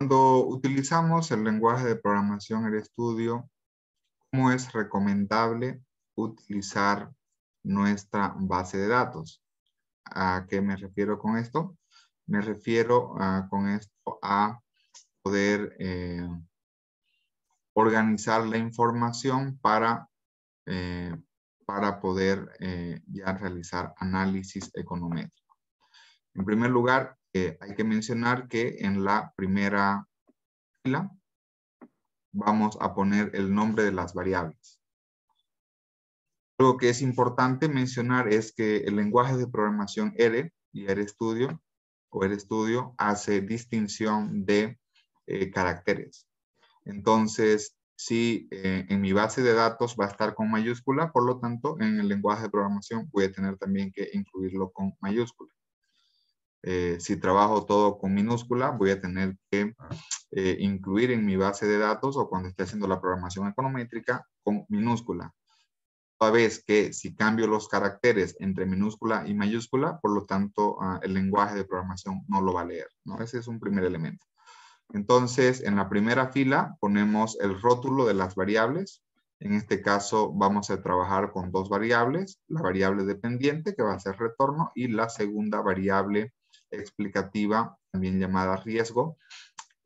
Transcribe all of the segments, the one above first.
Cuando utilizamos el lenguaje de programación RStudio, ¿cómo es recomendable utilizar nuestra base de datos? ¿A qué me refiero con esto? Me refiero con esto a poder organizar la información para poder ya realizar análisis econométrico. En primer lugar, hay que mencionar que en la primera fila vamos a poner el nombre de las variables. Algo que es importante mencionar es que el lenguaje de programación R y RStudio hace distinción de caracteres. Entonces, si en mi base de datos va a estar con mayúscula, por lo tanto, en el lenguaje de programación voy a tener también que incluirlo con mayúscula. Si trabajo todo con minúscula, voy a tener que incluir en mi base de datos o cuando esté haciendo la programación econométrica con minúscula. Toda vez que si cambio los caracteres entre minúscula y mayúscula, por lo tanto, el lenguaje de programación no lo va a leer, ¿no? Ese es un primer elemento. Entonces, en la primera fila ponemos el rótulo de las variables. En este caso, vamos a trabajar con dos variables. La variable dependiente, que va a ser retorno, y la segunda variable explicativa, también llamada riesgo,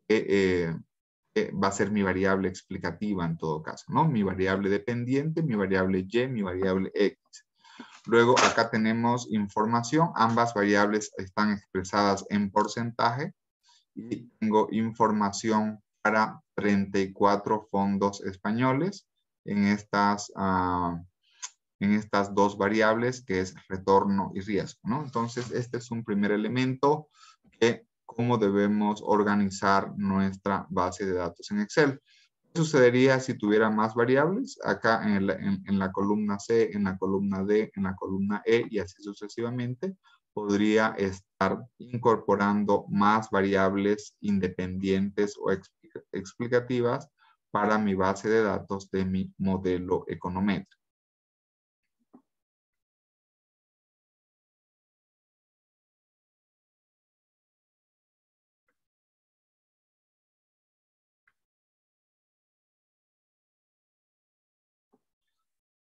que va a ser mi variable explicativa en todo caso, ¿no? Mi variable dependiente, mi variable Y, mi variable X. Luego acá tenemos información. Ambas variables están expresadas en porcentaje. Y tengo información para 34 fondos españoles en estas dos variables, que es retorno y riesgo, ¿no? Entonces, este es un primer elemento que cómo debemos organizar nuestra base de datos en Excel. ¿Qué sucedería si tuviera más variables? Acá en la columna C, en la columna D, en la columna E y así sucesivamente, podría estar incorporando más variables independientes o explicativas para mi base de datos de mi modelo econométrico.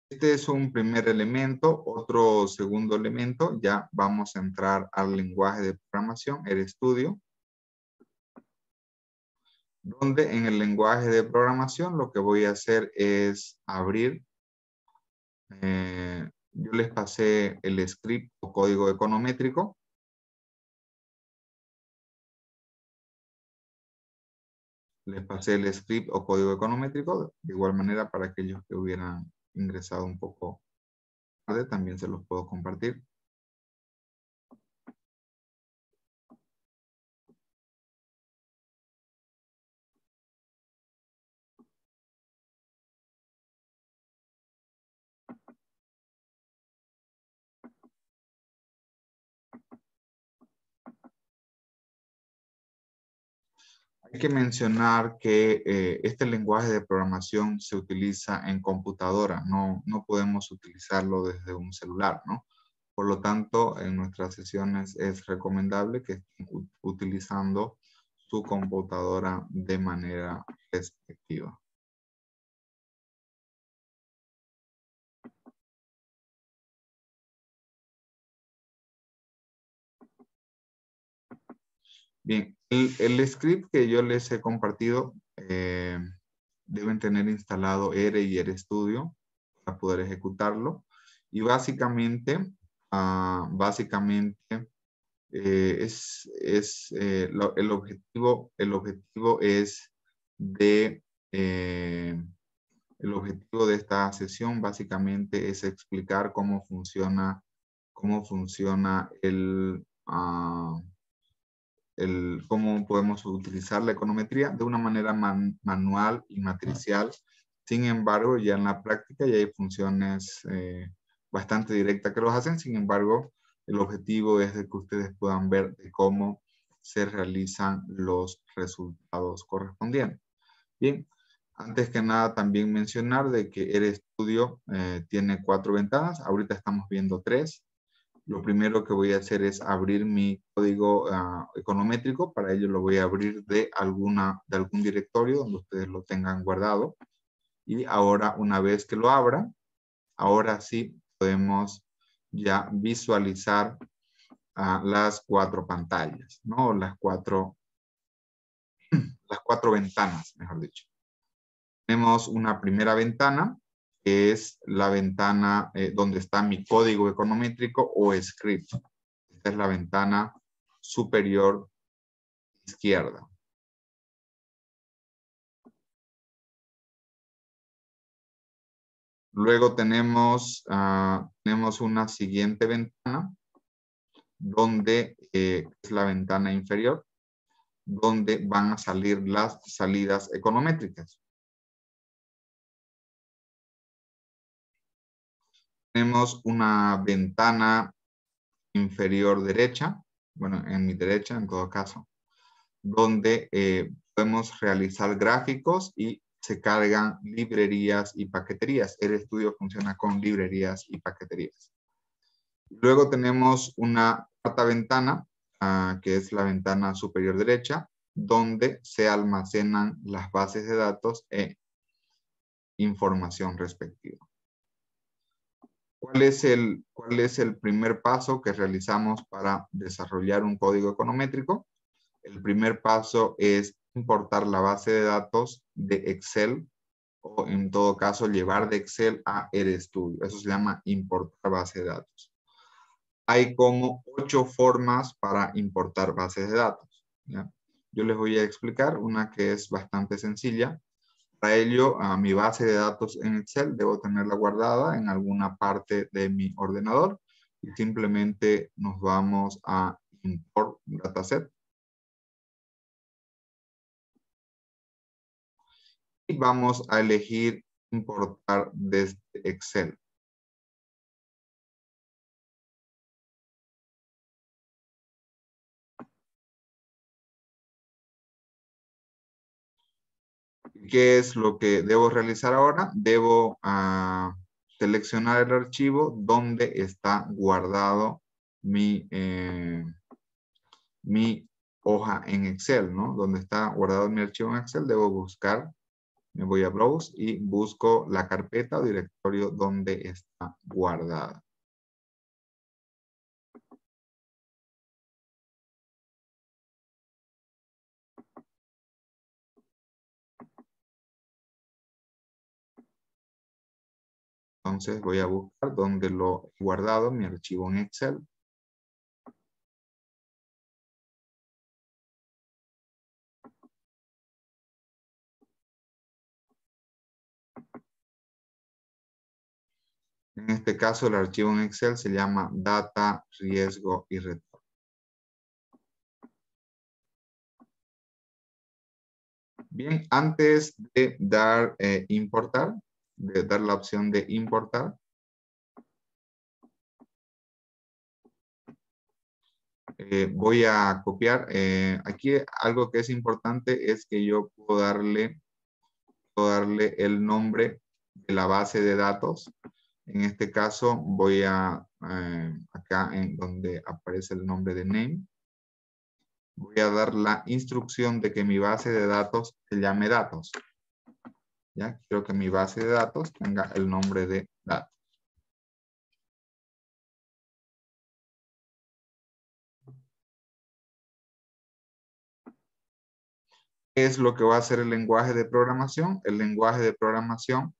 Este es un primer elemento. Otro segundo elemento, ya vamos a entrar al lenguaje de programación, RStudio, donde en el lenguaje de programación lo que voy a hacer es abrir. Yo les pasé el script o código econométrico. Les pasé el script o código econométrico. De igual manera, para aquellos que hubieran ingresado un poco tarde, también se los puedo compartir. Hay que mencionar que este lenguaje de programación se utiliza en computadora, no podemos utilizarlo desde un celular, ¿no? Por lo tanto, en nuestras sesiones es recomendable que estén utilizando su computadora de manera respectiva. Bien, el script que yo les he compartido deben tener instalado R y RStudio para poder ejecutarlo. Y básicamente, el objetivo es de el objetivo de esta sesión básicamente es explicar cómo funciona cómo podemos utilizar la econometría de una manera manual y matricial. Sin embargo, ya en la práctica ya hay funciones bastante directas que los hacen. Sin embargo, el objetivo es de que ustedes puedan ver de cómo se realizan los resultados correspondientes. Bien, antes que nada también mencionar de que RStudio tiene 4 ventanas. Ahorita estamos viendo 3. lo primero que voy a hacer es abrir mi código econométrico. Para ello lo voy a abrir de algún directorio donde ustedes lo tengan guardado. Y ahora, una vez que lo abra, ahora sí podemos ya visualizar las 4 pantallas, ¿no? Las cuatro ventanas, mejor dicho. Tenemos una primera ventana, que es la ventana donde está mi código econométrico o script. Esta es la ventana superior izquierda. Luego tenemos una siguiente ventana, donde es la ventana inferior, donde van a salir las salidas econométricas. Tenemos una ventana inferior derecha, bueno, en mi derecha en todo caso, donde podemos realizar gráficos y se cargan librerías y paqueterías. RStudio funciona con librerías y paqueterías. Luego tenemos una cuarta ventana, que es la ventana superior derecha, donde se almacenan las bases de datos e información respectiva. ¿Cuál es el primer paso que realizamos para desarrollar un código econométrico? El primer paso es importar la base de datos de Excel, o en todo caso llevar de Excel a RStudio. Eso se llama importar base de datos. Hay como 8 formas para importar bases de datos, ¿ya? Yo les voy a explicar una que es bastante sencilla. Para ello, mi base de datos en Excel debo tenerla guardada en alguna parte de mi ordenador y simplemente nos vamos a Import Dataset. Y vamos a elegir importar desde Excel. ¿Qué es lo que debo realizar ahora? Debo seleccionar el archivo donde está guardado mi hoja en Excel, ¿no? Donde está guardado mi archivo en Excel, debo buscar, me voy a Browse y busco la carpeta o directorio donde está guardada. Entonces voy a buscar donde lo he guardado, mi archivo en Excel. En este caso, el archivo en Excel se llama Data, Riesgo y Retorno. Bien, antes de dar importar, de dar la opción de importar, voy a copiar. Aquí algo que es importante es que yo puedo darle el nombre de la base de datos. En este caso voy a, acá en donde aparece el nombre de name, voy a dar la instrucción de que mi base de datos se llame datos. ¿Ya? Quiero que mi base de datos tenga el nombre de datos. ¿Qué es lo que va a hacer el lenguaje de programación? El lenguaje de programación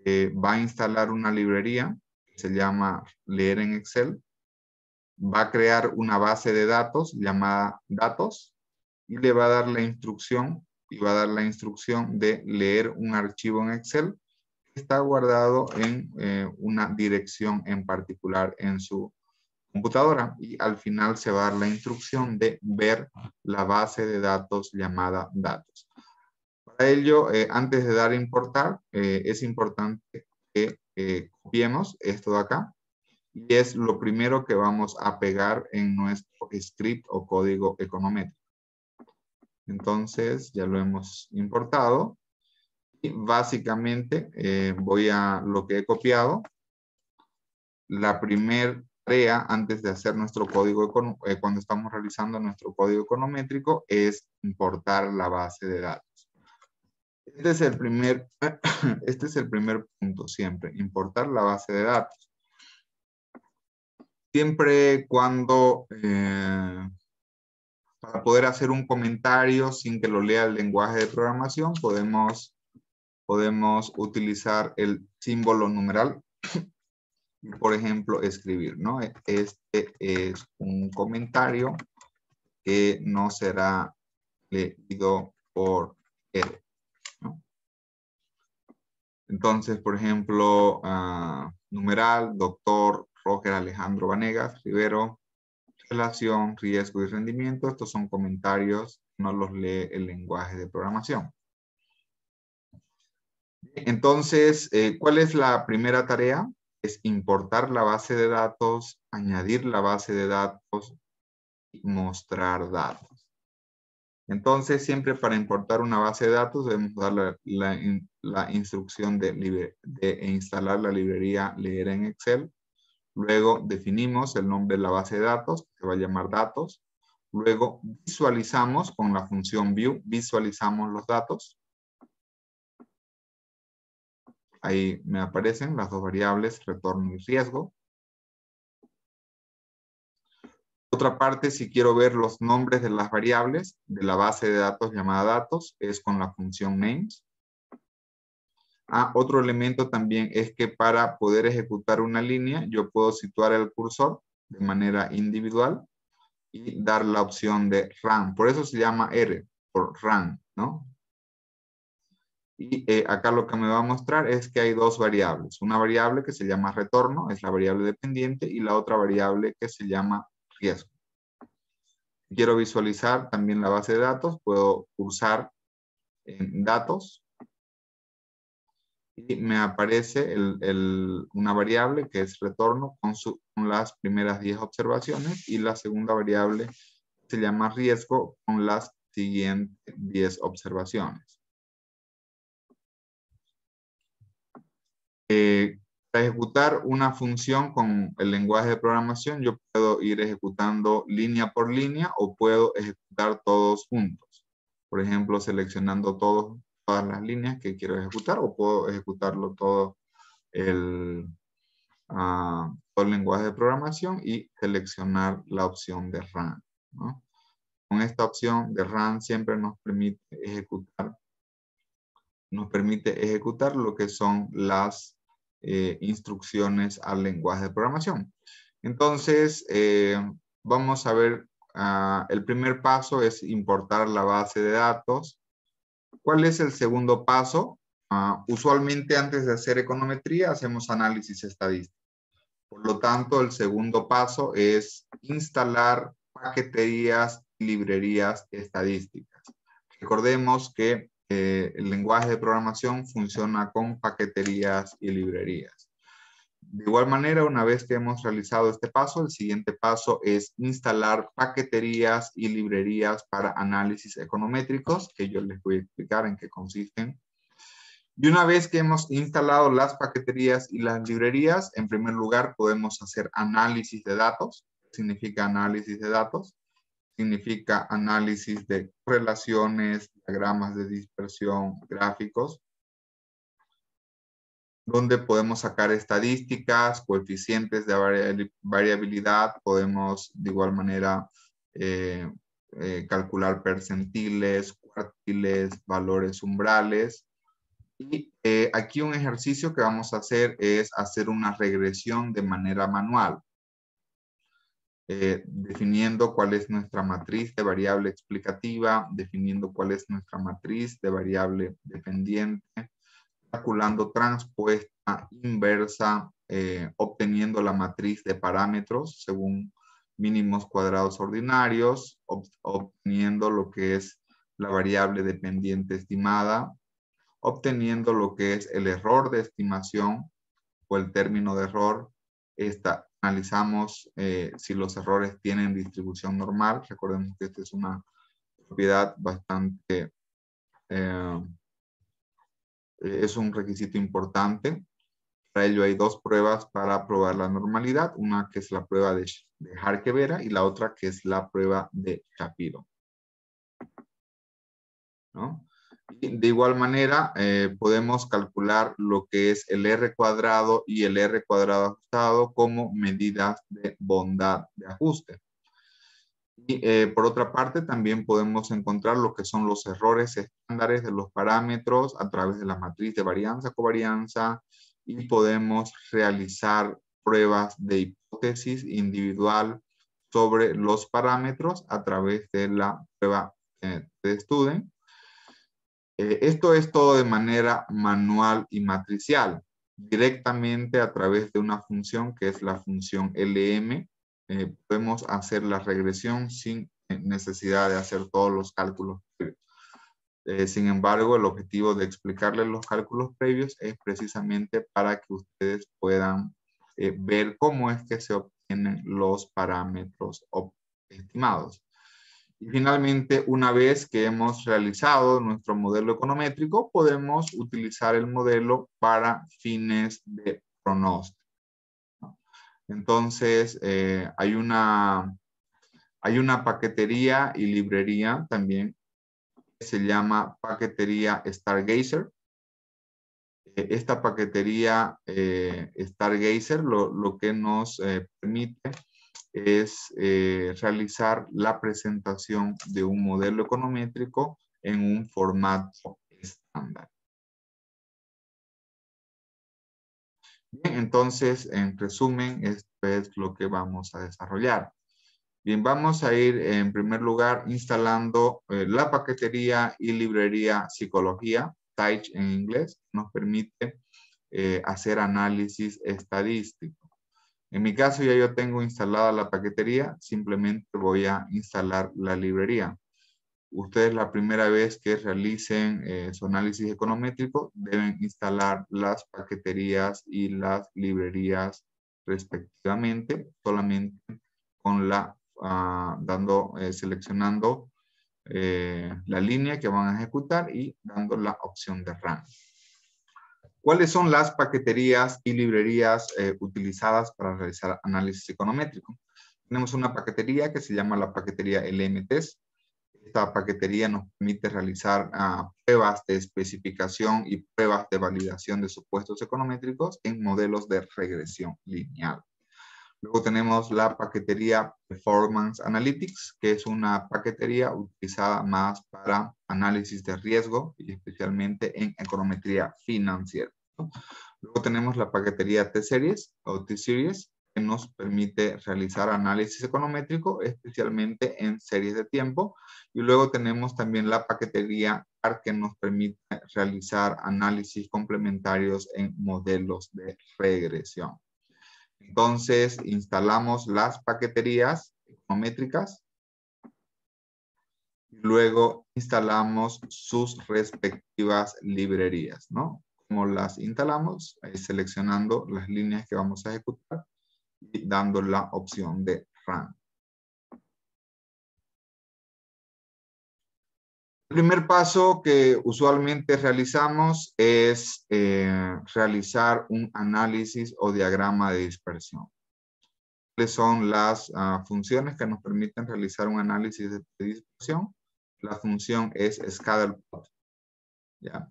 va a instalar una librería que se llama leer en Excel. Va a crear una base de datos llamada datos y le va a dar la instrucción de leer un archivo en Excel que está guardado en una dirección en particular en su computadora, y al final se va a dar la instrucción de ver la base de datos llamada datos. Para ello, antes de dar a importar, es importante que copiemos esto de acá, y es lo primero que vamos a pegar en nuestro script o código econométrico. Entonces, ya lo hemos importado. Y básicamente voy a lo que he copiado. La primera tarea antes de hacer nuestro código, cuando estamos realizando nuestro código econométrico, es importar la base de datos. Este es el primer punto siempre, importar la base de datos. Siempre cuando, para poder hacer un comentario sin que lo lea el lenguaje de programación, podemos utilizar el símbolo numeral. Por ejemplo, escribir, ¿no? Este es un comentario que no será leído por él, ¿no? Entonces, por ejemplo, numeral, doctor Roger Alejandro Vanegas Rivero, relación, riesgo y rendimiento. Estos son comentarios, no los lee el lenguaje de programación. Entonces, ¿cuál es la primera tarea? Es importar la base de datos, añadir la base de datos y mostrar datos. Entonces, siempre para importar una base de datos debemos dar la instrucción de instalar la librería leer en Excel. Luego definimos el nombre de la base de datos, que se va a llamar datos. Luego visualizamos con la función view, visualizamos los datos. Ahí me aparecen las dos variables, retorno y riesgo. Otra parte, si quiero ver los nombres de las variables de la base de datos llamada datos, es con la función names. Otro elemento también es que para poder ejecutar una línea, yo puedo situar el cursor de manera individual y dar la opción de run. Por eso se llama R, por run, ¿no? Y acá lo que me va a mostrar es que hay dos variables. Una variable que se llama retorno, es la variable dependiente, y la otra variable que se llama riesgo. Si quiero visualizar también la base de datos, puedo pulsar en datos y me aparece una variable que es retorno con las primeras 10 observaciones y la segunda variable se llama riesgo con las siguientes 10 observaciones. Para ejecutar una función con el lenguaje de programación, yo puedo ir ejecutando línea por línea o puedo ejecutar todos juntos. Por ejemplo, seleccionando todas las líneas que quiero ejecutar, o puedo ejecutarlo todo el lenguaje de programación y seleccionar la opción de Run, ¿no? Con esta opción de Run siempre nos permite ejecutar lo que son las instrucciones al lenguaje de programación. Entonces, vamos a ver, el primer paso es importar la base de datos. ¿Cuál es el segundo paso? Usualmente antes de hacer econometría hacemos análisis estadístico. Por lo tanto, el segundo paso es instalar paqueterías y librerías estadísticas. Recordemos que el lenguaje de programación funciona con paqueterías y librerías. De igual manera, una vez que hemos realizado este paso, el siguiente paso es instalar paqueterías y librerías para análisis econométricos, que yo les voy a explicar en qué consisten. Y una vez que hemos instalado las paqueterías y las librerías, en primer lugar podemos hacer análisis de datos. ¿Qué significa análisis de datos? Significa análisis de correlaciones, diagramas de dispersión, gráficos, donde podemos sacar estadísticas, coeficientes de variabilidad, podemos de igual manera calcular percentiles, cuartiles, valores umbrales. Y aquí un ejercicio que vamos a hacer es hacer una regresión de manera manual. Definiendo cuál es nuestra matriz de variable explicativa, definiendo cuál es nuestra matriz de variable dependiente, calculando transpuesta inversa, obteniendo la matriz de parámetros según mínimos cuadrados ordinarios, obteniendo lo que es la variable dependiente estimada, obteniendo lo que es el error de estimación o el término de error. Analizamos si los errores tienen distribución normal. Recordemos que esta es una propiedad bastante, es un requisito importante. Para ello hay dos pruebas para probar la normalidad, una que es la prueba de Harke-Vera y la otra que es la prueba de Shapiro, ¿no? Y de igual manera, podemos calcular lo que es el R cuadrado y el R cuadrado ajustado como medidas de bondad de ajuste. Y por otra parte, también podemos encontrar lo que son los errores estándares de los parámetros a través de la matriz de varianza-covarianza y podemos realizar pruebas de hipótesis individual sobre los parámetros a través de la prueba de Student. Esto es todo de manera manual y matricial, directamente a través de una función que es la función LM. Podemos hacer la regresión sin necesidad de hacer todos los cálculos previos. Sin embargo, el objetivo de explicarles los cálculos previos es precisamente para que ustedes puedan ver cómo es que se obtienen los parámetros estimados. Y finalmente, una vez que hemos realizado nuestro modelo econométrico, podemos utilizar el modelo para fines de pronóstico. Entonces, hay una paquetería y librería también que se llama paquetería Stargazer. Esta paquetería Stargazer lo que nos permite es realizar la presentación de un modelo econométrico en un formato estándar. Bien, entonces, en resumen, esto es lo que vamos a desarrollar. Bien, vamos a ir en primer lugar instalando la paquetería y librería Psicología, Taich en inglés, nos permite hacer análisis estadístico. En mi caso ya yo tengo instalada la paquetería, simplemente voy a instalar la librería. Ustedes la primera vez que realicen su análisis econométrico deben instalar las paqueterías y las librerías respectivamente, solamente con la, seleccionando la línea que van a ejecutar y dando la opción de Run. ¿Cuáles son las paqueterías y librerías utilizadas para realizar análisis econométrico? Tenemos una paquetería que se llama la paquetería LMTest. Esta paquetería nos permite realizar pruebas de especificación y pruebas de validación de supuestos econométricos en modelos de regresión lineal. Luego tenemos la paquetería Performance Analytics, que es una paquetería utilizada más para análisis de riesgo y especialmente en econometría financiera. Luego tenemos la paquetería T-Series o T-Series, que nos permite realizar análisis econométrico, especialmente en series de tiempo. Y luego tenemos también la paquetería CAR, que nos permite realizar análisis complementarios en modelos de regresión. Entonces, instalamos las paqueterías econométricas. Y luego instalamos sus respectivas librerías, ¿no? Como las instalamos, seleccionando las líneas que vamos a ejecutar y dando la opción de Run. El primer paso que usualmente realizamos es realizar un análisis o diagrama de dispersión. ¿Cuáles son las funciones que nos permiten realizar un análisis de dispersión? La función es scatterplot. ¿Ya?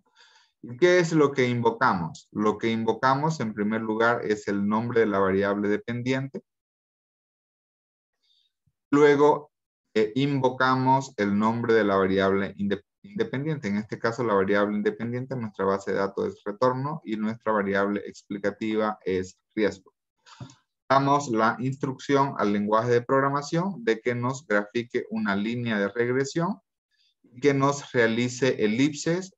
¿Y qué es lo que invocamos? Lo que invocamos en primer lugar es el nombre de la variable dependiente. Luego invocamos el nombre de la variable independiente. En este caso la variable independiente en nuestra base de datos es retorno y nuestra variable explicativa es riesgo. Damos la instrucción al lenguaje de programación de que nos grafique una línea de regresión y que nos realice elipses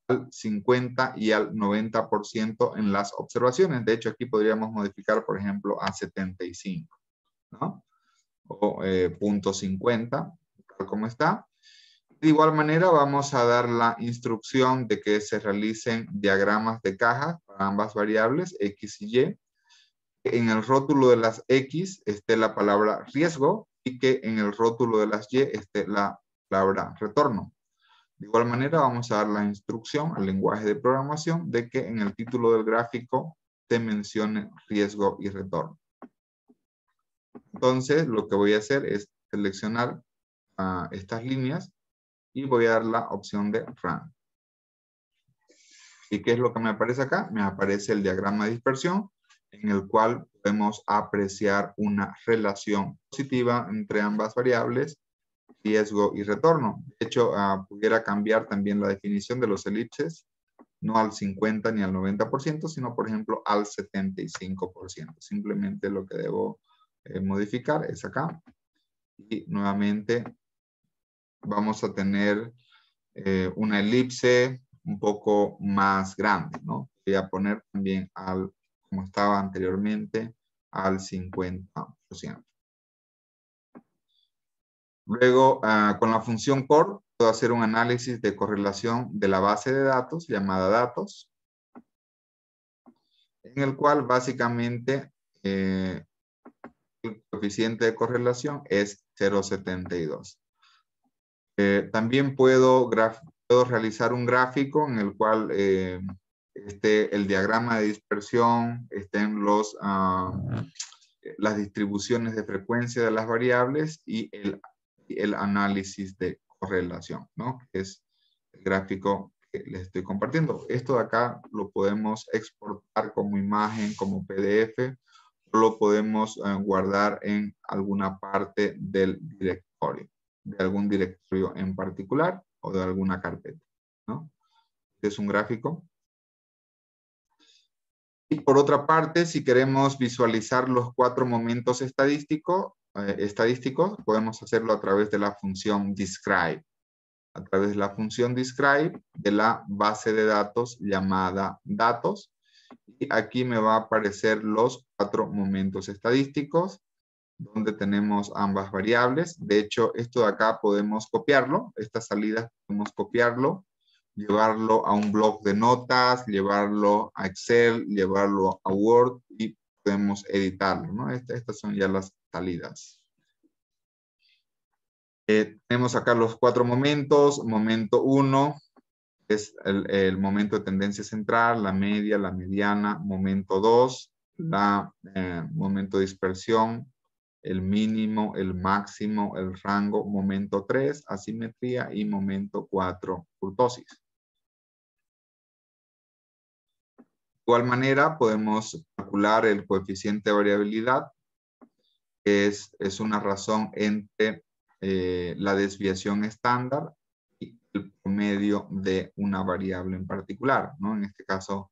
al 50 y al 90% en las observaciones. De hecho, aquí podríamos modificar, por ejemplo, a 75, ¿no? O punto 50, tal como está. De igual manera, vamos a dar la instrucción de que se realicen diagramas de caja para ambas variables, X y Y. En el rótulo de las X esté la palabra riesgo y que en el rótulo de las Y esté la palabra retorno. De igual manera, vamos a dar la instrucción al lenguaje de programación de que en el título del gráfico se mencione riesgo y retorno. Entonces, lo que voy a hacer es seleccionar estas líneas y voy a dar la opción de Run. ¿Y qué es lo que me aparece acá? Me aparece el diagrama de dispersión, en el cual podemos apreciar una relación positiva entre ambas variables, riesgo y retorno. De hecho, pudiera cambiar también la definición de los elipses, no al 50 ni al 90%, sino, por ejemplo, al 75%. Simplemente lo que debo modificar es acá. Y nuevamente vamos a tener una elipse un poco más grande, ¿no? Voy a poner también como estaba anteriormente, al 50%. Luego, con la función core, puedo hacer un análisis de correlación de la base de datos, llamada datos, en el cual básicamente el coeficiente de correlación es 0,72. También puedo realizar un gráfico en el cual esté el diagrama de dispersión, estén las distribuciones de frecuencia de las variables y el análisis de correlación, ¿no? Que es el gráfico que les estoy compartiendo. Esto de acá lo podemos exportar como imagen, como PDF, o lo podemos guardar en alguna parte del directorio, de algún directorio en particular o de alguna carpeta, ¿no? Este es un gráfico. Y por otra parte, si queremos visualizar los 4 momentos estadísticos, podemos hacerlo a través de la función describe. A través de la función describe de la base de datos llamada datos. Y aquí me va a aparecer los 4 momentos estadísticos, donde tenemos ambas variables. De hecho, esto de acá podemos copiarlo. Estas salidas podemos copiarlo, llevarlo a un bloc de notas, llevarlo a Excel, llevarlo a Word y podemos editarlo, ¿no? Estas son ya las salidas. Tenemos acá los 4 momentos. Momento 1 es el momento de tendencia central, la media, la mediana. Momento 2, momento de dispersión, el mínimo, el máximo, el rango. Momento 3, asimetría. Y momento 4, kurtosis. De igual manera, podemos calcular el coeficiente de variabilidad, que es una razón entre la desviación estándar y el promedio de una variable en particular, ¿no? En este caso,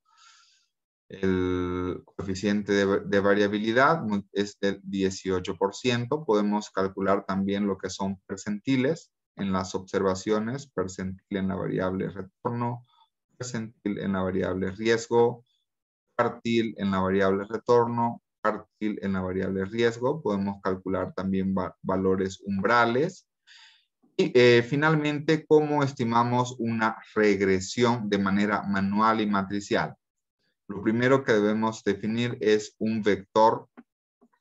el coeficiente de variabilidad es del 18%. Podemos calcular también lo que son percentiles en las observaciones, percentil en la variable retorno, percentil en la variable riesgo, quartile en la variable retorno, quartile en la variable riesgo. Podemos calcular también valores umbrales. Y finalmente, cómo estimamos una regresión de manera manual y matricial. Lo primero que debemos definir es un vector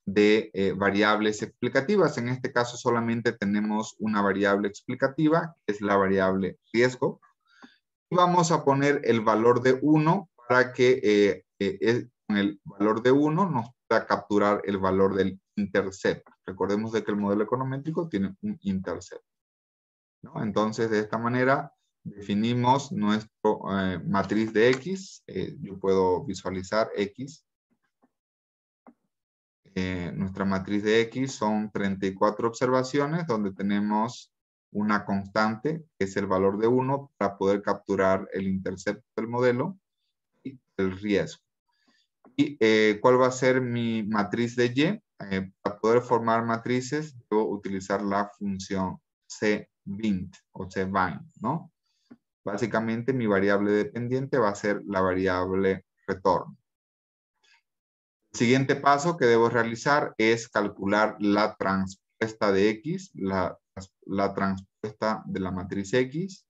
de variables explicativas. En este caso solamente tenemos una variable explicativa, que es la variable riesgo. Y vamos a poner el valor de 1 para que con el valor de 1 nos pueda capturar el valor del intercept. Recordemos de que el modelo econométrico tiene un intercept, ¿no? Entonces, de esta manera definimos nuestra matriz de X. Yo puedo visualizar X. Nuestra matriz de X son 34 observaciones donde tenemos una constante, que es el valor de 1, para poder capturar el intercepto del modelo y el riesgo. ¿Y cuál va a ser mi matriz de Y? Para poder formar matrices, debo utilizar la función cbind o cbind, ¿no? Básicamente, mi variable dependiente va a ser la variable retorno. El siguiente paso que debo realizar es calcular la transpuesta de X, la transpuesta de la matriz X.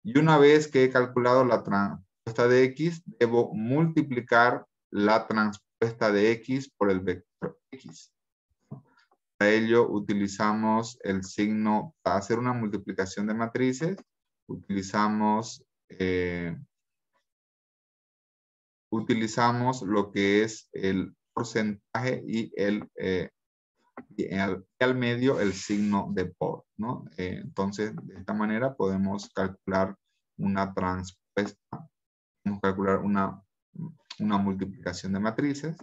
Y una vez que he calculado la transpuesta de X, debo multiplicar la transpuesta de X por el vector X. Para ello utilizamos el signo, para hacer una multiplicación de matrices, utilizamos utilizamos lo que es el porcentaje y al medio el signo de por, ¿no? Entonces, de esta manera podemos calcular una transpuesta, podemos calcular una multiplicación de matrices.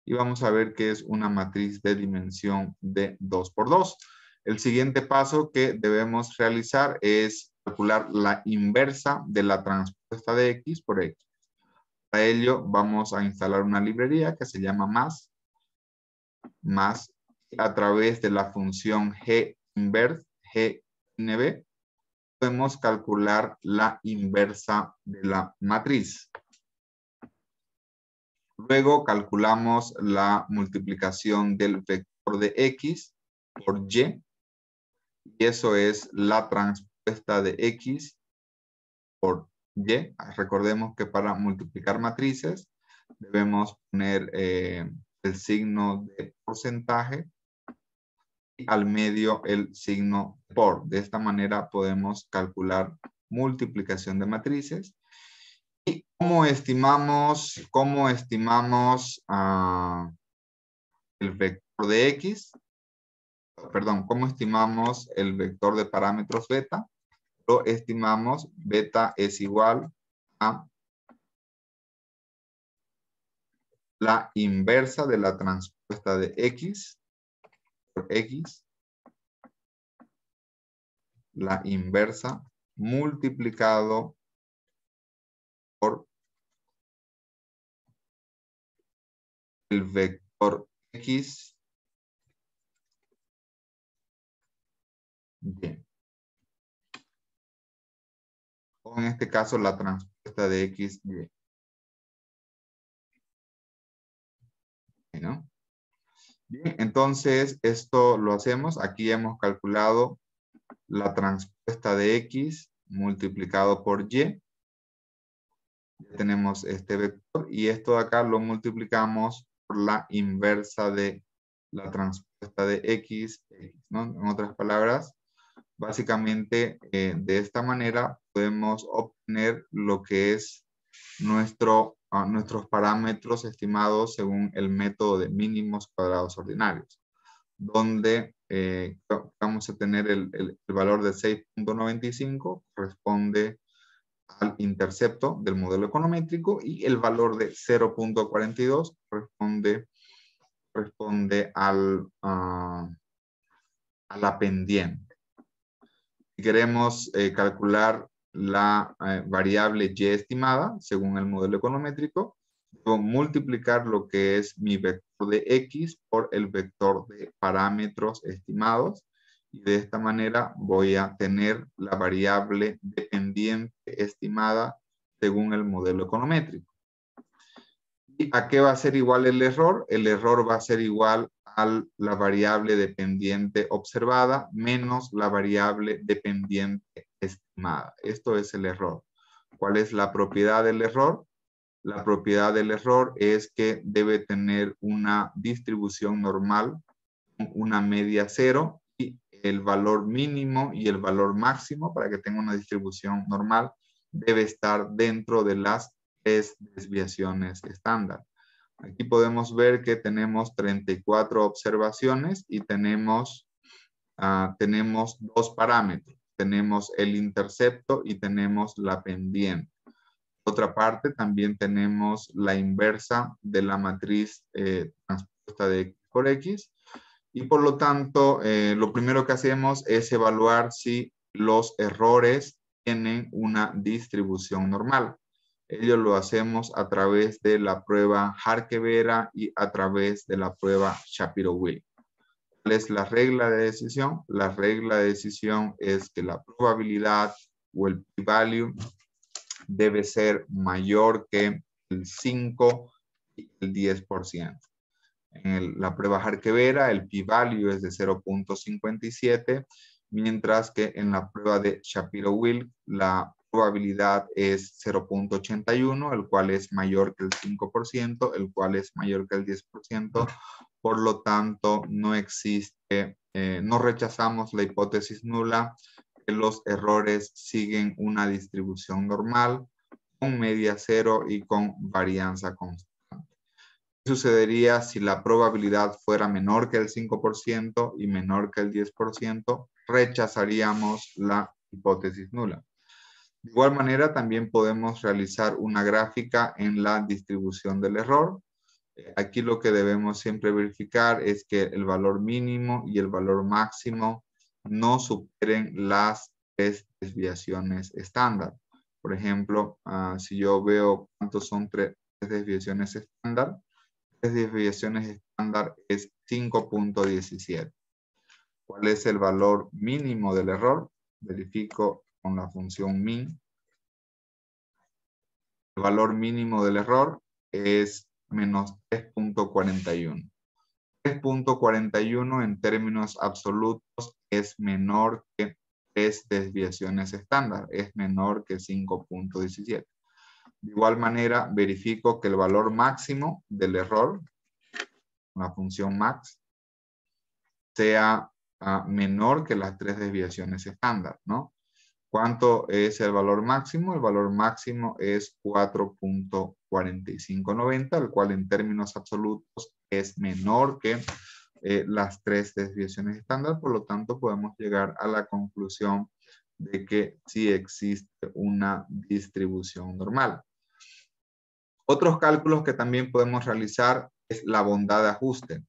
Y vamos a ver que es una matriz de dimensión de 2 por 2. El siguiente paso que debemos realizar es calcular la inversa de la transpuesta de X por X. Para ello vamos a instalar una librería que se llama más a través de la función G-inverse, G-NB, podemos calcular la inversa de la matriz. Luego calculamos la multiplicación del vector de X por Y. Y eso es la transpuesta de X por Y. Recordemos que para multiplicar matrices debemos poner el signo de porcentaje y al medio el signo por. De esta manera podemos calcular multiplicación de matrices. ¿Y cómo estimamos el vector de X? Perdón, ¿cómo estimamos el vector de parámetros beta? Lo estimamos, beta es igual a la inversa de la transpuesta de X por X, la inversa multiplicado por el vector X Y. O en este caso la transpuesta de X Y. ¿No? Bien, entonces esto lo hacemos. Aquí hemos calculado la transpuesta de X multiplicado por Y. Ya tenemos este vector y esto de acá lo multiplicamos por la inversa de la transpuesta de X, ¿no? En otras palabras, básicamente de esta manera podemos obtener lo que es nuestros parámetros estimados según el método de mínimos cuadrados ordinarios, donde vamos a tener el valor de 6.95, corresponde al intercepto del modelo econométrico, y el valor de 0.42 corresponde a la pendiente. Si queremos calcular la variable y estimada según el modelo econométrico, debo multiplicar lo que es mi vector de X por el vector de parámetros estimados, y de esta manera voy a tener la variable dependiente estimada según el modelo econométrico. ¿Y a qué va a ser igual el error? El error va a ser igual a la variable dependiente observada menos la variable dependiente estimada. Esto es el error. ¿Cuál es la propiedad del error? La propiedad del error es que debe tener una distribución normal, una media cero, y el valor mínimo y el valor máximo, para que tenga una distribución normal, debe estar dentro de las 3 desviaciones estándar. Aquí podemos ver que tenemos 34 observaciones y tenemos 2 parámetros. Tenemos el intercepto y tenemos la pendiente. Por otra parte, también tenemos la inversa de la matriz transpuesta de X por X. Y por lo tanto, lo primero que hacemos es evaluar si los errores tienen una distribución normal. Ello lo hacemos a través de la prueba Harke-Vera y a través de la prueba Shapiro-Wilk. ¿Cuál es la regla de decisión? La regla de decisión es que la probabilidad o el p-value debe ser mayor que el 5 y el 10%. En la prueba Harke-Vera el p-value es de 0.57, mientras que en la prueba de Shapiro-Wilk la probabilidad es 0.81, el cual es mayor que el 5%, el cual es mayor que el 10%. Por lo tanto, no existe, no rechazamos la hipótesis nula, que los errores siguen una distribución normal. con media cero y con varianza constante. ¿Qué sucedería si la probabilidad fuera menor que el 5% y menor que el 10%? Rechazaríamos la hipótesis nula. De igual manera, también podemos realizar una gráfica en la distribución del error. Aquí lo que debemos siempre verificar es que el valor mínimo y el valor máximo no superen las 3 desviaciones estándar. Por ejemplo, si yo veo cuántos son 3 desviaciones estándar, 3 desviaciones estándar es 5.17. ¿Cuál es el valor mínimo del error? Verifico con la función min. El valor mínimo del error es menos 3.41. 3.41 en términos absolutos es menor que 3 desviaciones estándar, es menor que 5.17. De igual manera, verifico que el valor máximo del error, la función max, sea menor que las 3 desviaciones estándar, ¿no? ¿Cuánto es el valor máximo? El valor máximo es 4.4590, el cual en términos absolutos es menor que las 3 desviaciones estándar. Por lo tanto, podemos llegar a la conclusión de que sí existe una distribución normal. Otros cálculos que también podemos realizar es la bondad de ajuste.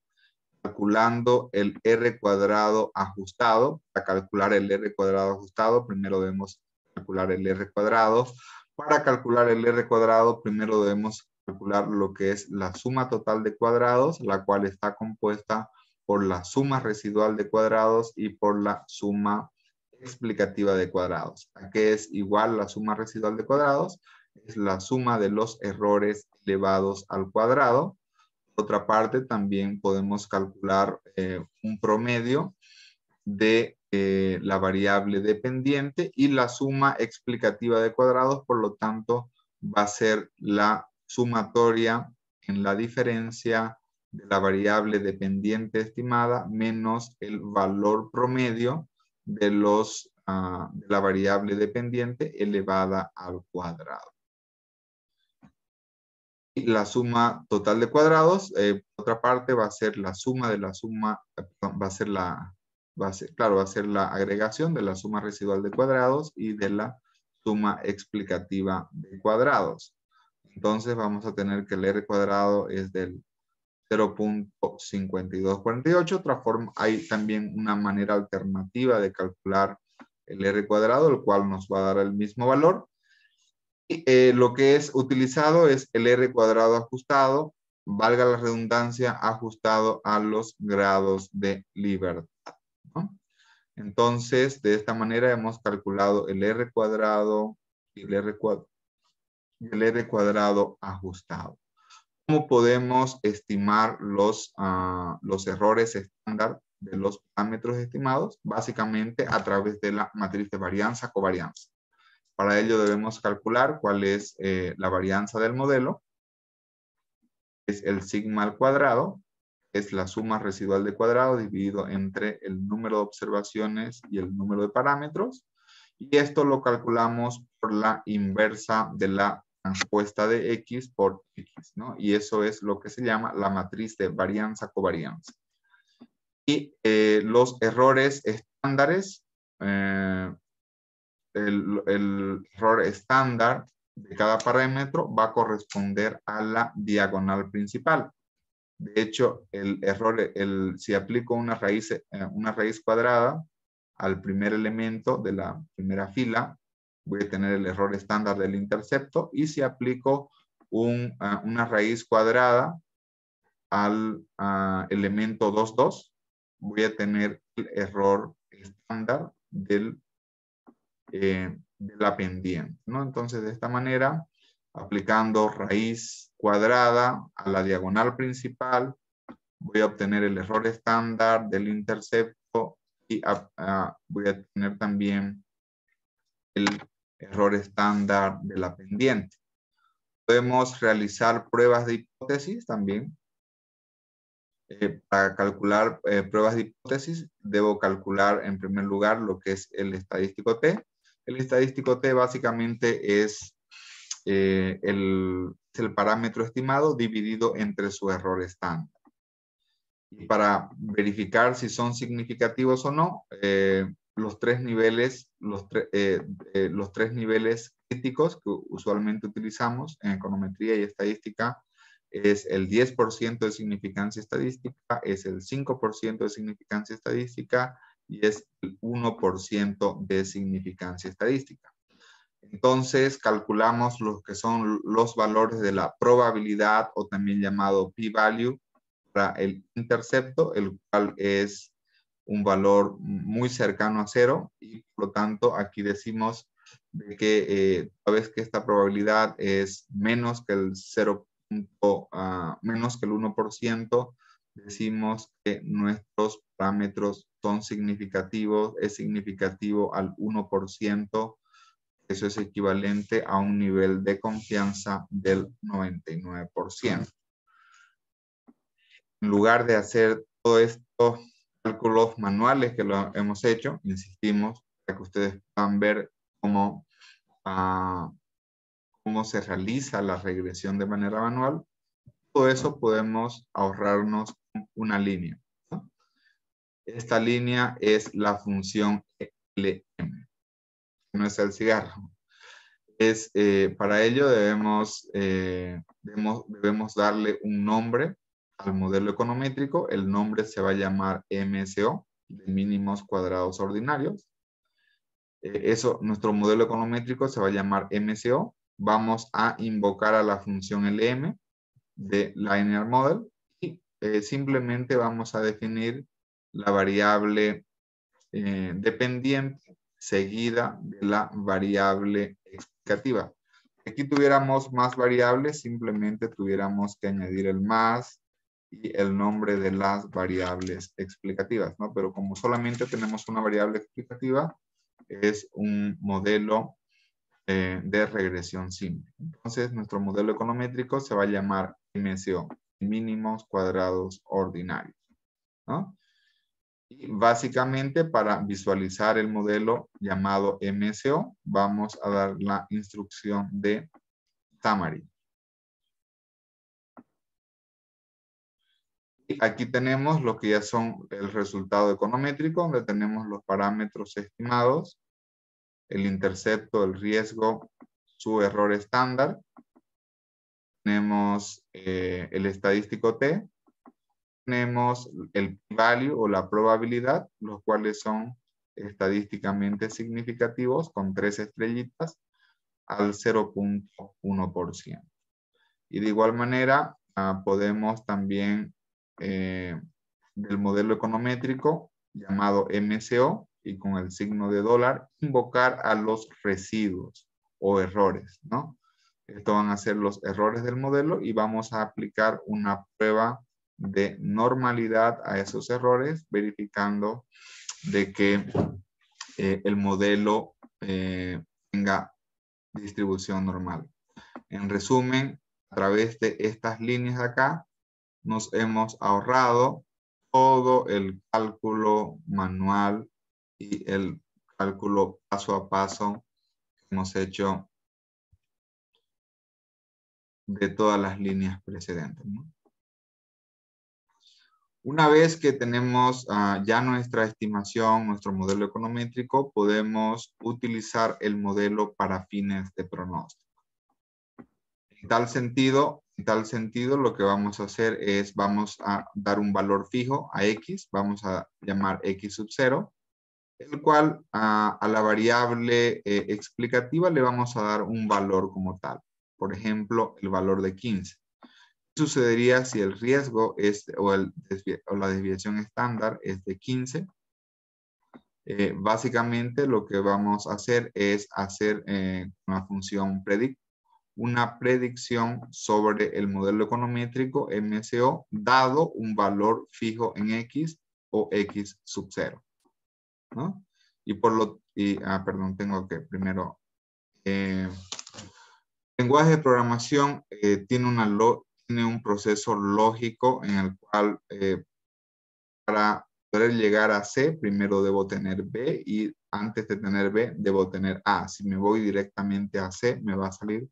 Calculando el R cuadrado ajustado. Para calcular el R cuadrado ajustado, primero debemos calcular el R cuadrado. Para calcular el R cuadrado, primero debemos calcular lo que es la suma total de cuadrados, la cual está compuesta por la suma residual de cuadrados y por la suma explicativa de cuadrados. ¿A qué es igual la suma residual de cuadrados? Es la suma de los errores elevados al cuadrado. Por otra parte, también podemos calcular un promedio de la variable dependiente y la suma explicativa de cuadrados, por lo tanto, va a ser la sumatoria en la diferencia de la variable dependiente estimada menos el valor promedio de la variable dependiente elevada al cuadrado. La suma total de cuadrados, por otra parte, va a ser la suma de la suma, va a ser la agregación de la suma residual de cuadrados y de la suma explicativa de cuadrados. Entonces vamos a tener que el R cuadrado es del 0.5248. Otra forma, hay también una manera alternativa de calcular el R cuadrado, el cual nos va a dar el mismo valor. Lo que es utilizado es el R cuadrado ajustado, valga la redundancia, ajustado a los grados de libertad, ¿no? Entonces, de esta manera hemos calculado el R cuadrado y el R cuadrado ajustado. ¿Cómo podemos estimar los errores estándar de los parámetros estimados? Básicamente a través de la matriz de varianza-covarianza. Para ello debemos calcular cuál es la varianza del modelo. Es el sigma al cuadrado. Es la suma residual de cuadrado dividido entre el número de observaciones y el número de parámetros. Y esto lo calculamos por la inversa de la transpuesta de X por X, ¿no? Y eso es lo que se llama la matriz de varianza-covarianza. Y los errores estándares, el error estándar de cada parámetro va a corresponder a la diagonal principal. De hecho, el error, si aplico una raíz cuadrada al primer elemento de la primera fila, voy a tener el error estándar del intercepto. Y si aplico una raíz cuadrada al elemento 2,2, voy a tener el error estándar de la pendiente, ¿no? Entonces, de esta manera, aplicando raíz cuadrada a la diagonal principal, voy a obtener el error estándar del intercepto y voy a tener también el error estándar de la pendiente. Podemos realizar pruebas de hipótesis también. Para calcular pruebas de hipótesis, debo calcular en primer lugar lo que es el estadístico T. El estadístico T básicamente es el parámetro estimado dividido entre su error estándar. Y para verificar si son significativos o no, los tres niveles críticos que usualmente utilizamos en econometría y estadística es el 10% de significancia estadística, es el 5% de significancia estadística y es el 1% de significancia estadística. Entonces calculamos lo que son los valores de la probabilidad o también llamado p-value para el intercepto, el cual es un valor muy cercano a cero y por lo tanto aquí decimos de que toda vez que esta probabilidad es menos que el 1%, decimos que nuestros parámetros son significativos, es significativo al 1%. Eso es equivalente a un nivel de confianza del 99%. En lugar de hacer todos estos cálculos manuales que lo hemos hecho, insistimos, para que ustedes puedan ver cómo se realiza la regresión de manera manual, todo eso podemos ahorrarnos una línea, ¿no? Esta línea es la función LM, no es el cigarro. Para ello debemos darle un nombre al modelo econométrico. El nombre se va a llamar MSO, de mínimos cuadrados ordinarios. Nuestro modelo econométrico se va a llamar MSO. Vamos a invocar a la función LM de Linear Model y simplemente vamos a definir la variable dependiente seguida de la variable explicativa. Si aquí tuviéramos más variables, simplemente tuviéramos que añadir el más y el nombre de las variables explicativas, ¿no? Pero como solamente tenemos una variable explicativa, es un modelo de regresión simple. Entonces, nuestro modelo econométrico se va a llamar MSO, mínimos cuadrados ordinarios, ¿no? Y básicamente para visualizar el modelo llamado MSO, vamos a dar la instrucción de summary. Y aquí tenemos lo que ya son el resultado econométrico, donde tenemos los parámetros estimados, el intercepto, el riesgo, su error estándar. Tenemos el estadístico T. Tenemos el p-value o la probabilidad, los cuales son estadísticamente significativos con 3 estrellitas al 0.1%. Y de igual manera podemos también del modelo econométrico llamado MSO y con el signo de dólar invocar a los residuos o errores, ¿no? Estos van a ser los errores del modelo y vamos a aplicar una prueba de normalidad a esos errores, verificando de que el modelo tenga distribución normal. En resumen, a través de estas líneas de acá, nos hemos ahorrado todo el cálculo manual y el cálculo paso a paso que hemos hecho de todas las líneas precedentes, ¿no? Una vez que tenemos ya nuestra estimación, nuestro modelo econométrico, podemos utilizar el modelo para fines de pronóstico. En tal sentido, lo que vamos a hacer es, vamos a dar un valor fijo a X, vamos a llamar X sub 0, el cual a la variable explicativa le vamos a dar un valor como tal. Por ejemplo, el valor de 15. ¿Qué sucedería si el riesgo o la desviación estándar es de 15? Básicamente lo que vamos a hacer es hacer una función predict, una predicción sobre el modelo econométrico MSO dado un valor fijo en X o X sub 0, ¿no? Perdón, tengo que primero, lenguaje de programación tiene un proceso lógico en el cual para poder llegar a C, primero debo tener B y antes de tener B, debo tener A. Si me voy directamente a C, me va a salir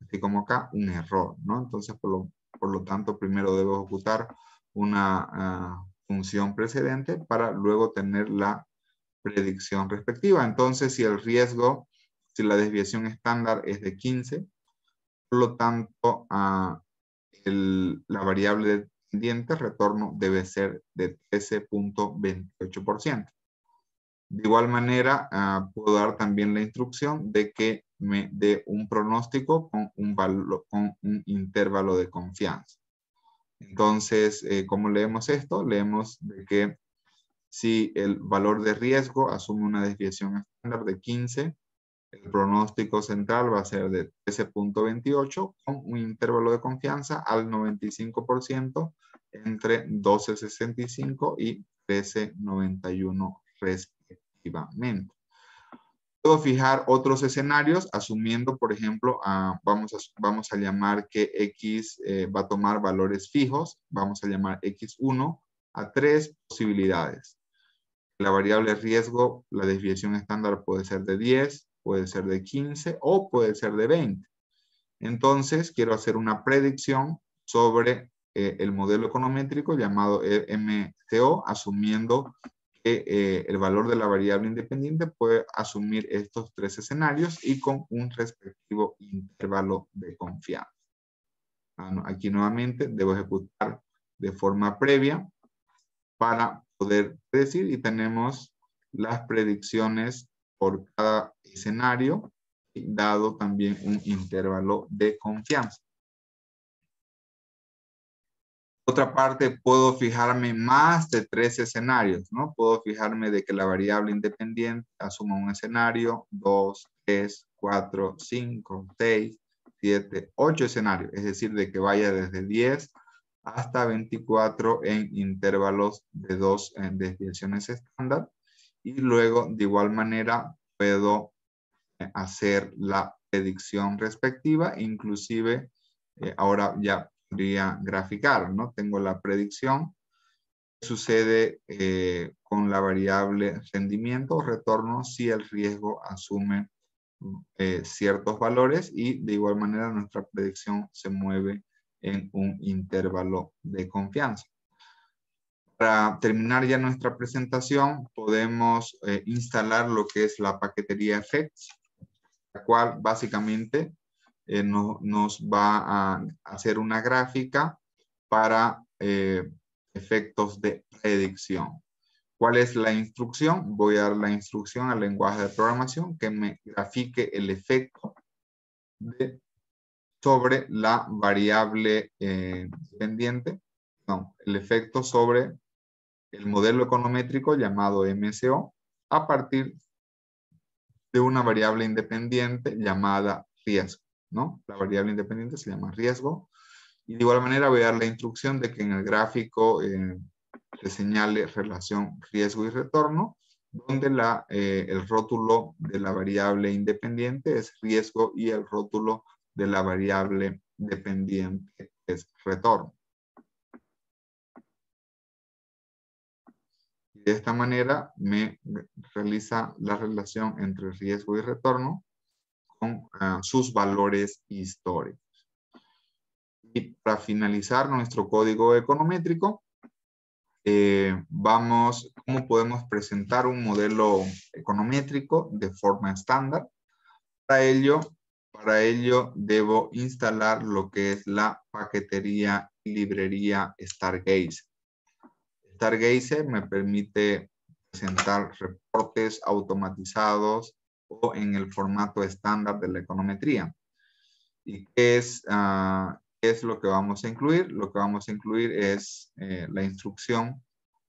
así como acá, un error, ¿no? Entonces, por lo tanto, primero debo ejecutar una función precedente para luego tener la predicción respectiva. Entonces, si el riesgo, si la desviación estándar es de 15, por lo tanto, la variable dependiente retorno debe ser de 13.28%. De igual manera, puedo dar también la instrucción de que me dé un pronóstico con un intervalo de confianza. Entonces, ¿cómo leemos esto? Leemos de que si el valor de riesgo asume una desviación estándar de 15, el pronóstico central va a ser de 13.28 con un intervalo de confianza al 95% entre 12.65 y 13.91 respectivamente. Puedo fijar otros escenarios asumiendo, por ejemplo, vamos a llamar que X va a tomar valores fijos. Vamos a llamar X1 a 3 posibilidades. La variable riesgo, la desviación estándar puede ser de 10, puede ser de 15 o puede ser de 20. Entonces, quiero hacer una predicción sobre el modelo econométrico llamado MCO, asumiendo que el valor de la variable independiente puede asumir estos 3 escenarios y con un respectivo intervalo de confianza. Aquí nuevamente debo ejecutar de forma previa para poder predecir y tenemos las predicciones por cada escenario, dado también un intervalo de confianza. Otra parte, puedo fijarme más de 3 escenarios, ¿no? Puedo fijarme de que la variable independiente asuma un escenario, 2, 3, 4, 5, 6, 7, 8 escenarios. Es decir, de que vaya desde 10 hasta 24 en intervalos de 2 desviaciones estándar. Y luego, de igual manera, puedo hacer la predicción respectiva, inclusive ahora ya podría graficar, ¿no? Tengo la predicción. ¿Qué sucede con la variable rendimiento o retorno si el riesgo asume ciertos valores? Y de igual manera nuestra predicción se mueve en un intervalo de confianza. Para terminar ya nuestra presentación, podemos instalar lo que es la paquetería Effects, la cual básicamente nos va a hacer una gráfica para efectos de predicción. ¿Cuál es la instrucción? Voy a dar la instrucción al lenguaje de programación que me grafique el efecto sobre la variable dependiente, el efecto sobre el modelo econométrico llamado MCO a partir de una variable independiente llamada riesgo, ¿no? La variable independiente se llama riesgo. Y de igual manera voy a dar la instrucción de que en el gráfico se señale relación riesgo y retorno, donde el rótulo de la variable independiente es riesgo y el rótulo de la variable dependiente es retorno. De esta manera me realiza la relación entre riesgo y retorno con sus valores históricos. Y para finalizar nuestro código econométrico, ¿cómo podemos presentar un modelo econométrico de forma estándar? Para ello debo instalar lo que es la paquetería y librería Stargazer. Stargazer me permite presentar reportes automatizados o en el formato estándar de la econometría. ¿Y qué es lo que vamos a incluir? Lo que vamos a incluir es la instrucción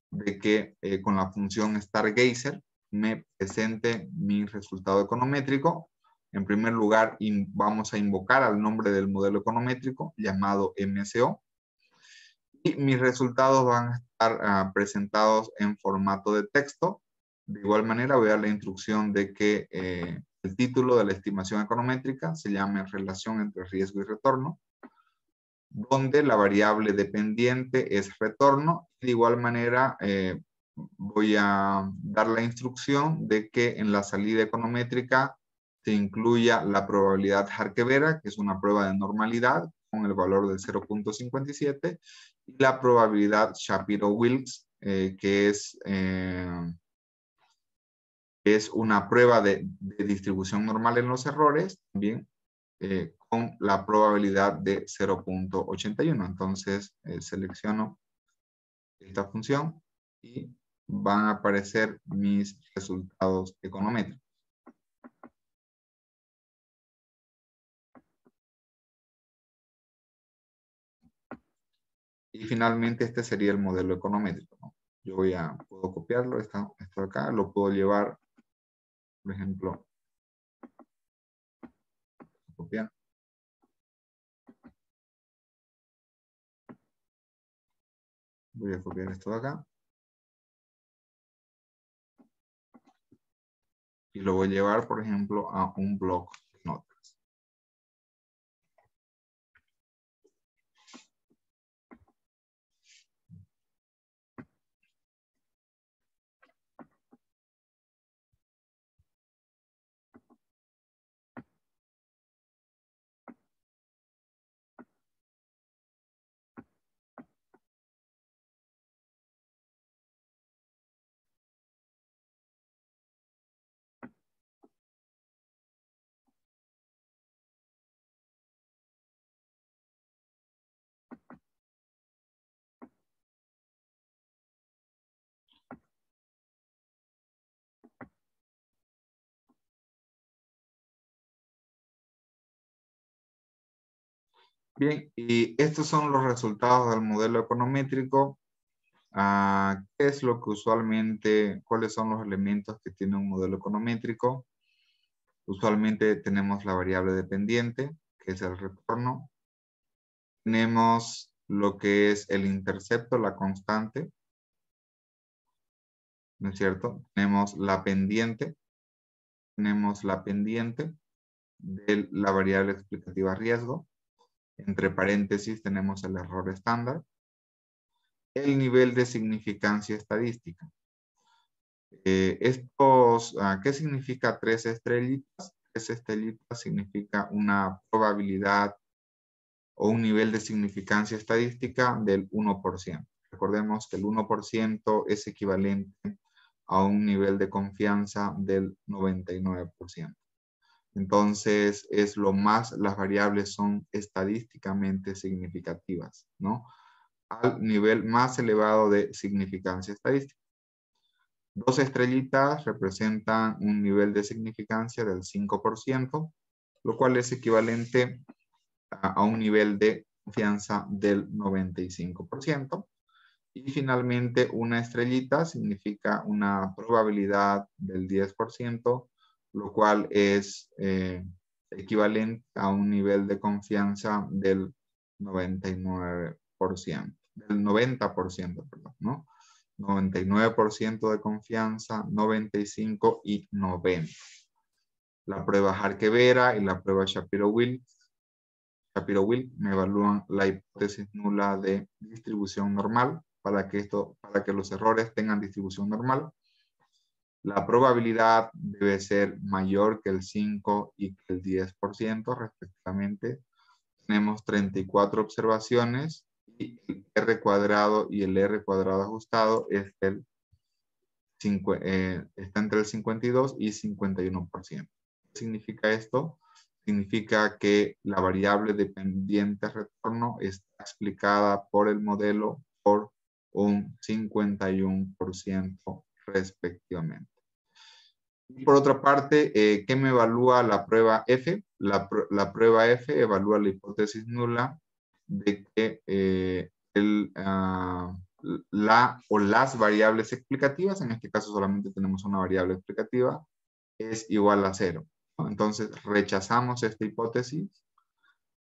de que con la función Stargazer me presente mi resultado econométrico. En primer lugar, vamos a invocar al nombre del modelo econométrico llamado MCO. Y mis resultados van a estar presentados en formato de texto. De igual manera, voy a dar la instrucción de que el título de la estimación econométrica se llame relación entre riesgo y retorno, donde la variable dependiente es retorno. De igual manera, voy a dar la instrucción de que en la salida econométrica se incluya la probabilidad Harkevera, que es una prueba de normalidad con el valor de 0.57, y la probabilidad Shapiro-Wilks, que es una prueba de distribución normal en los errores, también con la probabilidad de 0.81. Entonces, selecciono esta función y van a aparecer mis resultados econométricos. Y finalmente este sería el modelo econométrico, ¿no? Yo puedo copiarlo, esto de acá, lo puedo llevar, por ejemplo, copiar. Voy a copiar esto de acá. Y lo voy a llevar, por ejemplo, a un bloc de notas. Bien, y estos son los resultados del modelo econométrico. ¿Qué es lo que usualmente, cuáles son los elementos que tiene un modelo econométrico? Usualmente tenemos la variable dependiente, que es el retorno. Tenemos lo que es el intercepto, la constante, ¿no es cierto? Tenemos la pendiente de la variable explicativa riesgo. Entre paréntesis tenemos el error estándar. El nivel de significancia estadística. ¿Qué significa 3 estrellitas? 3 estrellitas significa una probabilidad o un nivel de significancia estadística del 1%. Recordemos que el 1% es equivalente a un nivel de confianza del 99%. Entonces, las variables son estadísticamente significativas, ¿no? Al nivel más elevado de significancia estadística. 2 estrellitas representan un nivel de significancia del 5%, lo cual es equivalente a un nivel de confianza del 95%. Y finalmente, una estrellita significa una probabilidad del 10%, lo cual es equivalente a un nivel de confianza del 99%, del 90%, perdón, ¿no? 99% de confianza, 95 y 90. La prueba Harkevera y la prueba Shapiro-Wilks me evalúan la hipótesis nula de distribución normal para que los errores tengan distribución normal. La probabilidad debe ser mayor que el 5 y que el 10% respectivamente. Tenemos 34 observaciones y el R cuadrado y el R cuadrado ajustado está entre el 52 y 51%. ¿Qué significa esto? Significa que la variable dependiente retorno está explicada por el modelo por un 51% respectivamente. Y por otra parte, ¿qué me evalúa la prueba F? La prueba F evalúa la hipótesis nula de que las variables explicativas, en este caso solamente tenemos una variable explicativa, es igual a 0. Entonces rechazamos esta hipótesis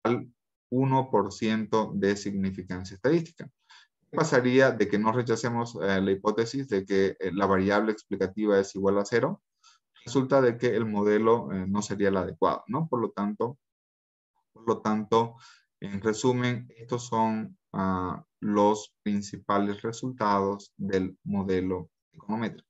al 1% de significancia estadística. ¿Qué pasaría de que no rechacemos la hipótesis de que la variable explicativa es igual a 0? Resulta de que el modelo no sería el adecuado, ¿no? Por lo tanto, en resumen, estos son los principales resultados del modelo econométrico.